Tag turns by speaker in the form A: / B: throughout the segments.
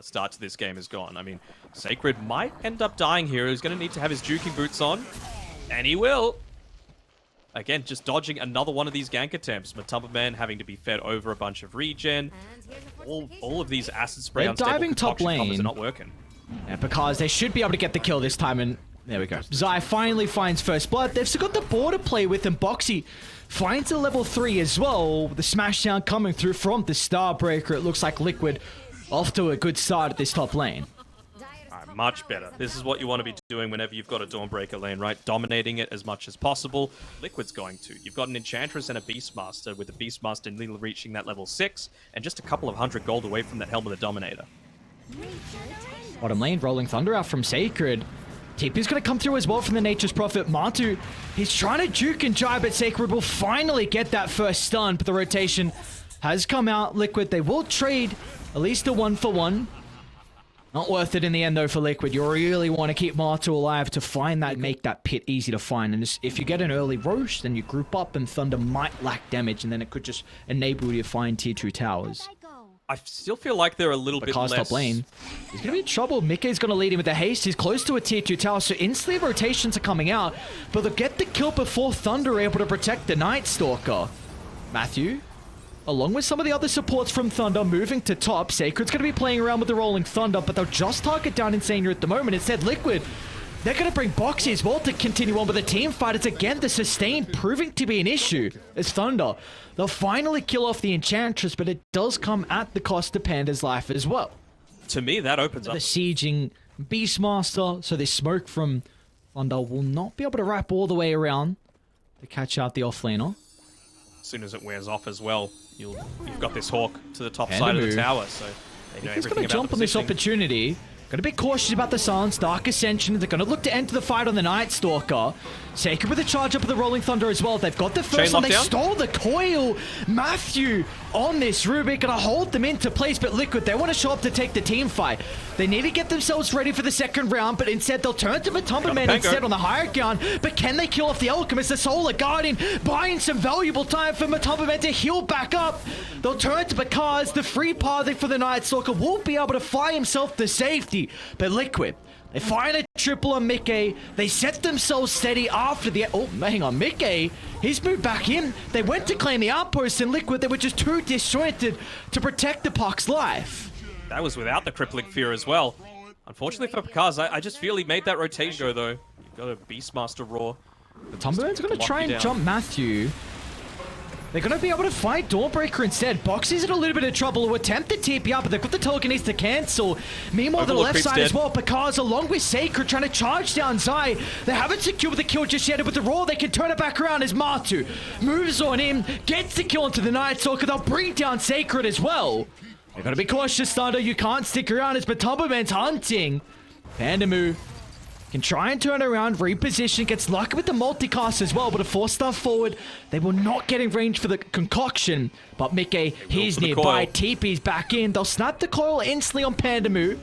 A: start to this game has gone. I mean, Sacred might end up dying here. He's going to need to have his juking boots on, and he will. Again, just dodging another one of these gank attempts. Matumba Man having to be fed over a bunch of regen. All of these acid spray unstable
B: diving top
A: concoction combos
B: lane.
A: are not working.
B: Yeah, because they should be able to get the kill this time, and there we go. Zai finally finds first blood. They've still got the board to play with, and Boxy finds a level 3 as well. The smashdown coming through from the Starbreaker. It looks like Liquid off to a good start at this top lane.
A: Much better. This is what you want to be doing whenever you've got a Dawnbreaker lane, right? Dominating it as much as possible. Liquid's going to. You've got an Enchantress and a Beastmaster, with the Beastmaster nearly reaching that level 6, and just a couple of 100 gold away from that Helm of the Dominator.
B: Bottom lane, Rolling Thunder out from Sacred. TP's going to come through as well from the Nature's Prophet. Matu, he's trying to juke and jibe, but Sacred will finally get that first stun, but the rotation has come out. Liquid, they will trade at least a 1-for-1. Not worth it in the end, though, for Liquid. You really want to keep Matu alive to find that, make that pit easy to find. And just, if you get an early Roche, then you group up and Thunder might lack damage, and then it could just enable you to find tier 2 towers.
A: I still feel like they're a little bit less...
B: top lane. He's going to be in trouble. Mickey's going to lead him with the haste. He's close to a tier 2 tower, so instantly rotations are coming out. But they'll get the kill before Thunder are able to protect the Night Stalker. Matthew, along with some of the other supports from Thunder, moving to top. Sacred's going to be playing around with the Rolling Thunder, but they'll just target down Insania at the moment. Instead, Liquid, they're going to bring Boxy as well to continue on with the team fight. It's again the sustain proving to be an issue as Thunder. They'll finally kill off the Enchantress, but it does come at the cost of Panda's life as well.
A: To me, that opens up...
B: The sieging Beastmaster, so this smoke from Thunder will not be able to wrap all the way around to catch out the offlaner.
A: As soon as it wears off as well, you've got this Hawk to the top side of the tower, so they know
B: He's
A: everything
B: going to
A: about
B: jump on this opportunity. Going to be cautious about the silence. Dark Ascension. They're going to look to enter the fight on the Night Stalker. Sacred with a charge up of the Rolling Thunder as well. They've got the first one. They stole the coil. Matthew on this Rubik. Going to hold them into place, but Liquid, they want to show up to take the team fight. They need to get themselves ready for the second round, but instead they'll turn to Matumba Man instead on the higher ground. But can they kill off the Alchemist? The Solar Guardian buying some valuable time for Matumba Man to heal back up. They'll turn to Bakaz. The free pathing for the Night Stalker won't be able to fly himself to safety. But Liquid, they find a triple on Mickey. They set themselves steady after the... Oh, hang on. Mickey, he's moved back in. They went to claim the outpost, and Liquid, they were just too disjointed to protect the Puck's life.
A: That was without the crippling fear as well. Unfortunately for Bakaz, I just feel he made that rotation go, though. You've got a Beastmaster Roar.
B: Matumba going to try and jump Matthew. They're going to be able to fight Dawnbreaker instead. Boxy's in a little bit of trouble. Who attempt to TP up, but they've got the telekinesis to cancel. Meanwhile, the left side as well, Bakaz along with Sacred trying to charge down Zai. They haven't secured the kill just yet. With the Roar, they can turn it back around as Matu moves on in, gets the kill into the Night Stalker. They'll bring down Sacred as well. They've got to be cautious, Thunder. You can't stick around as Matumba Man's hunting. Pandamu can try and turn around, reposition, gets lucky with the multicast as well, but a 4-star forward, they will not get in range for the concoction. But Mickey, he's nearby, TP's back in, they'll snap the coil instantly on Pandamu,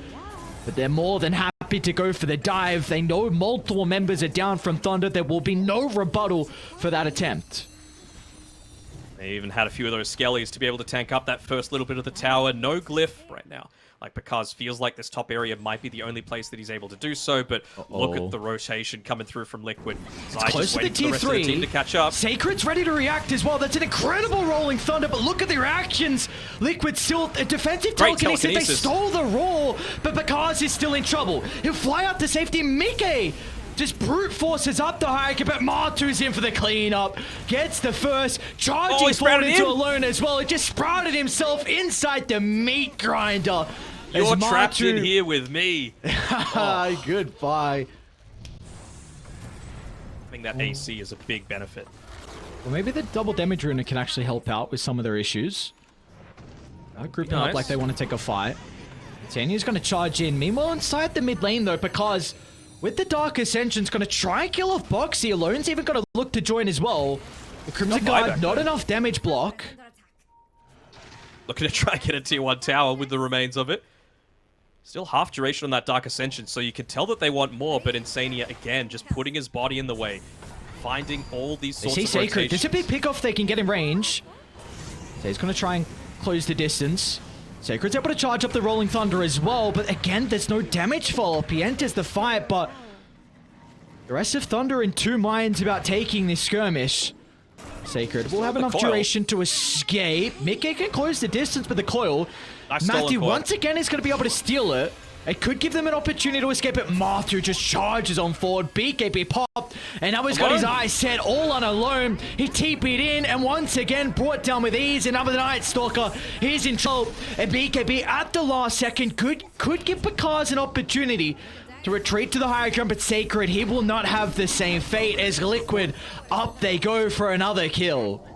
B: but they're more than happy to go for the dive. They know multiple members are down from Thunder, there will be no rebuttal for that attempt.
A: They even had a few of those skellies to be able to tank up that first little bit of the tower. No glyph right now. Like, Bakaz feels like this top area might be the only place that he's able to do so, but look at the rotation coming through from Liquid.
B: It's close to the tier 3.
A: Team to catch up.
B: Sacred's ready to react as well. That's an incredible Rolling Thunder, but look at the reactions. Liquid still a defensive telekinesis. They stole the roll, but Bakaz is still in trouble. He'll fly out to safety. Mickey just brute forces up the hierarchy, but Matu's in for the cleanup. Gets the first, charging forward into Alone as well. It just sprouted himself inside the meat grinder.
A: You're trapped in here with me.
B: Goodbye.
A: I think that AC is a big benefit.
B: Well, maybe the double damage rune can actually help out with some of their issues. Grouping up like they want to take a fight. Tanya's going to charge in. Meanwhile, inside the mid lane, though, because with the Dark Ascension's going to try and kill off Boxy. Alone's even going to look to join as well. The Crimson Guard, not enough damage block.
A: Looking to try and get a tier 1 tower with the remains of it. Still half duration on that Dark Ascension, so you can tell that they want more, but Insania, again, just putting his body in the way. Finding all these sorts of
B: Sacred.
A: rotations.
B: There's a big pick off they can get in range. So he's going to try and close the distance. Sacred's able to charge up the Rolling Thunder as well, but again, there's no damage follow-up. He enters the fight, but the rest of Thunder in two minds about taking this skirmish. Sacred will have enough duration to escape. Mickey can close the distance with the coil. Matthew once again is going to be able to steal it. It could give them an opportunity to escape it. Matthew just charges on forward. BKB popped, and now he's got his eyes set all on alone. He TP'd in, and once again brought down with ease. Another Night Stalker. He's in trouble, and BKB at the last second could give Bakaz an opportunity to retreat to the higher ground, but Sacred, he will not have the same fate as Liquid. Up they go for another kill.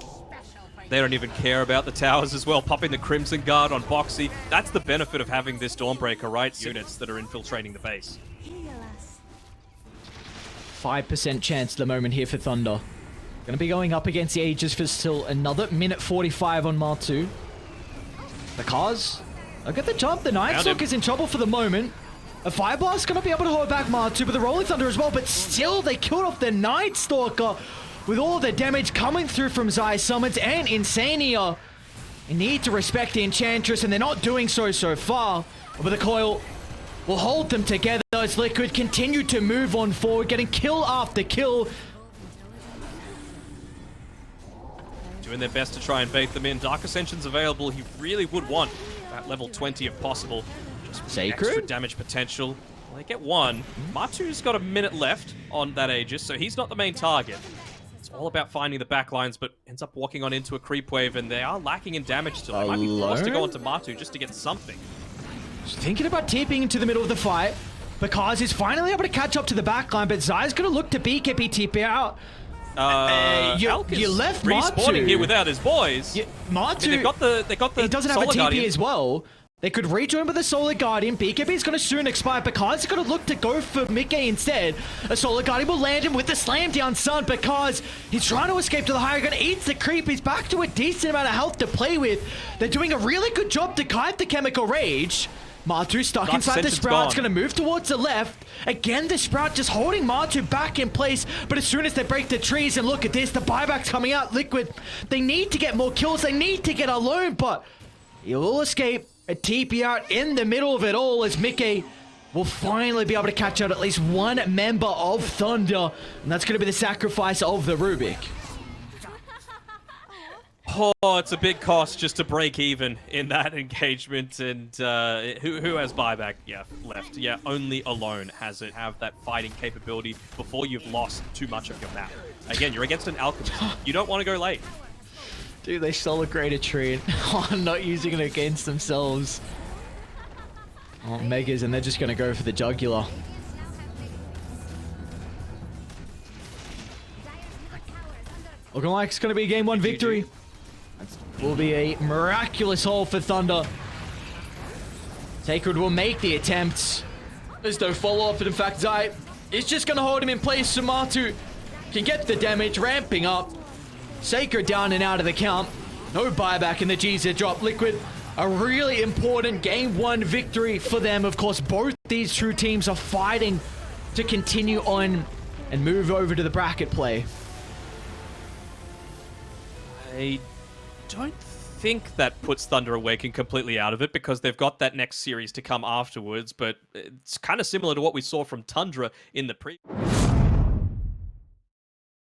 A: They don't even care about the towers as well, popping the Crimson Guard on Boxy. That's the benefit of having this Dawnbreaker, right? Units that are infiltrating the base.
B: 5% chance at the moment here for Thunder. Gonna be going up against the Aegis for still another minute 45 on Martu. Because, look at the jump, the Night Stalker's in trouble for the moment. A Fire Blast gonna be able to hold back Martu, but the Rolling Thunder as well, but still they killed off the Night Stalker with all the damage coming through from Zai Summons and Insania. They need to respect the Enchantress, and they're not doing so far. But the coil will hold them together as Liquid continue to move on forward, getting kill after kill.
A: Doing their best to try and bait them in. Dark Ascension's available. He really would want that level 20 if possible.
B: Sacred?
A: Extra damage potential. Well, they get one. Matu's got a minute left on that Aegis, so he's not the main target. It's all about finding the backlines, but ends up walking on into a creep wave, and they are lacking in damage still. They might be forced to go onto Matu just to get something.
B: Just thinking about TPing into the middle of the fight, because he's finally able to catch up to the backline, but Zai's going to look to BKB TP out. You left Matu
A: respawning here without his boys.
B: Matu,
A: I mean, they got the
B: he doesn't have a TP
A: Guardian
B: as well. They could rejoin with the Solar Guardian. BKB is going to soon expire. Because he's going to look to go for Mickey instead. A Solar Guardian will land him with the slam down stun because he's trying to escape to the higher ground. Eats the creep. He's back to a decent amount of health to play with. They're doing a really good job to kite the Chemical Rage. Matu stuck inside the Sprout. It's going to move towards the left. Again, the Sprout just holding Matu back in place. But as soon as they break the trees, and look at this, the buyback's coming out. Liquid, they need to get more kills. They need to get alone, but he will escape. A TP out in the middle of it all as Mickey will finally be able to catch out at least one member of Thunder. And that's going to be the sacrifice of the Rubik.
A: Oh, it's a big cost just to break even in that engagement. And who has buyback? Yeah, left. Yeah, only Alone has it. Have that fighting capability before you've lost too much of your map. Again, you're against an Alchemist. You don't want to go late.
B: Dude, they Solar Greater Tree on not using it against themselves. Oh, Megas, and they're just going to go for the Jugular. Looking like it's going to be a game one victory. That will be a miraculous haul for Thunder. Sacred will make the attempts. There's no follow-up, and in fact, Zai is just going to hold him in place so Matu can get the damage ramping up. Sacred down and out of the count. No buyback in the GZ drop. Liquid, a really important game one victory for them. Of course, both these two teams are fighting to continue on and move over to the bracket play.
A: I don't think that puts Thunder Awaken completely out of it because they've got that next series to come afterwards, but it's kind of similar to what we saw from Tundra in the previous.